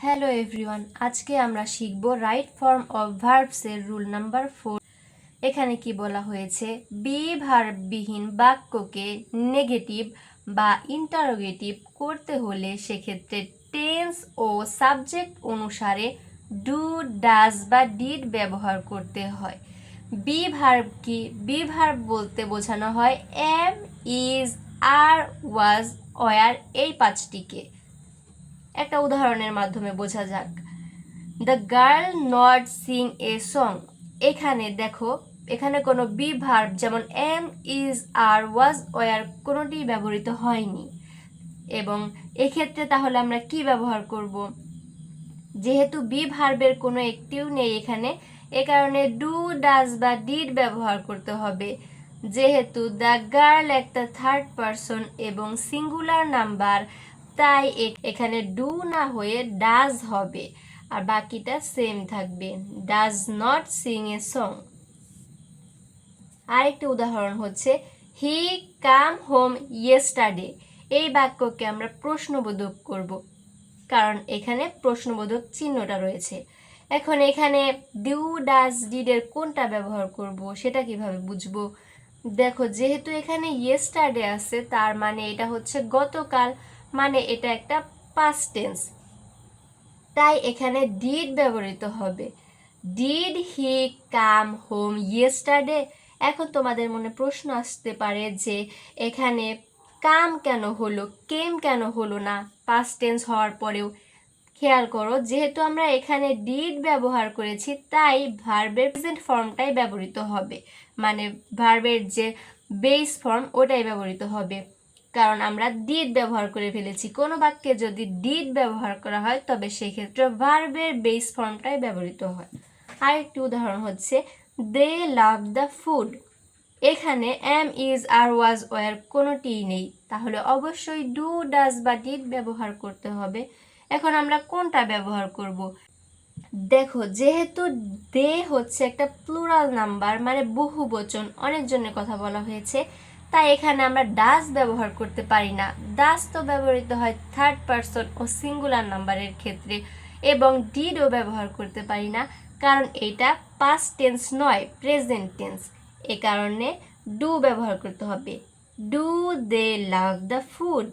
Hello everyone, আজকে আমরা শিখব রাইট ফর্ম অফ ভার্বস এর রুল নাম্বার 4। এখানে কি বলা হয়েছে, বি ভার্ববিহীন বাক্যকে নেগেটিভ বা ইন্টারোগেটিভ করতে হলে সেক্ষেত্রে টেন্স ও সাবজেক্ট অনুসারে ডু, ডাজ বা ডিড ব্যবহার করতে হয়। বি ভার্ব কি? বি ভার্ব বলতে বোঝানো হয় am, is, are, was, were এই পাঁচটিকে। একটা উদাহরণের মাধ্যমে বোঝা যাক। The girl not sing a song. এখানে দেখো, এখানে কোনো বি ভার্ব যেমন am, is, are, was, were কোনোটি ব্যবহৃত হয়নি। এবং এক্ষেত্রে তাহলে আমরা কি ব্যবহার করব? যেহেতু বি ভার্বের কোনো একটিও নেই এখানে, এ কারণে ডু, ডাজ বা ডিড ব্যবহার করতে হবে। যেহেতু দ্য গার্ল একটা থার্ড পারসন এবং সিঙ্গুলার নাম্বার, তাই এখানে ডু না হয়ে ডাজ হবে, আর বাকিটা সেম থাকবে, does not sing a song. আরেকটি উদাহরণ হচ্ছে হি কাম হোম ইয়েস্টারডে। এই বাক্যকে আমরা প্রশ্নবোধক করব, কারণ এখানে প্রশ্নবোধক চিহ্নটা রয়েছে। এখন এখানে ডু, ডাজ, ডিডের কোনটা ব্যবহার করব সেটা কিভাবে বুঝবো? দেখো, যেহেতু এখানে ইয়েস্টারডে আছে, তার মানে এটা হচ্ছে গতকাল, মানে এটা একটা পাস্ট টেন্স, তাই এখানে ডিড ব্যবহৃত হবে। Did he come home yesterday? এখন তোমাদের মনে প্রশ্ন আসতে পারে যে এখানে কাম কেন হলো, কেম কেন হলো না পাস্ট টেন্স হওয়ার পরেও? খেয়াল করো, যেহেতু আমরা এখানে ডিড ব্যবহার করেছি, তাই ভার্বের প্রেজেন্ট ফর্মটাই ব্যবহৃত হবে, মানে ভার্বের যে বেস ফর্ম ওটাই ব্যবহৃত হবে, কারণ আমরা ডিড ব্যবহার করে ফেলেছি। কোনো বাক্যে যদি ডিড ব্যবহার করা হয় তবে সেক্ষেত্রে ভার্বের বেস ফর্মটাই ব্যবহৃত হয়। আরেকটি উদাহরণ হচ্ছে দে লাভ দ্য ফুড। এখানে am, is, are, was, were কোনোটিই নেই, তাহলে অবশ্যই ডু, ডাজ বা ডিড ব্যবহার করতে হবে। এখন আমরা কোনটা ব্যবহার করব? দেখো, যেহেতু দে হচ্ছে একটা প্লুরাল নাম্বার, মানে বহু বচন, অনেকজনের কথা বলা হয়েছে, তাই এখানে আমরা ডাজ ব্যবহার করতে পারি না। ডাজ তো ব্যবহৃত হয় থার্ড পারসন ও সিঙ্গুলার নাম্বারের ক্ষেত্রে, এবং ডিডও ব্যবহার করতে পারি না, কারণ এটা পাস্ট টেন্স নয়, প্রেজেন্ট টেন্স। এ কারণে ডু ব্যবহার করতে হবে। Do they love the food?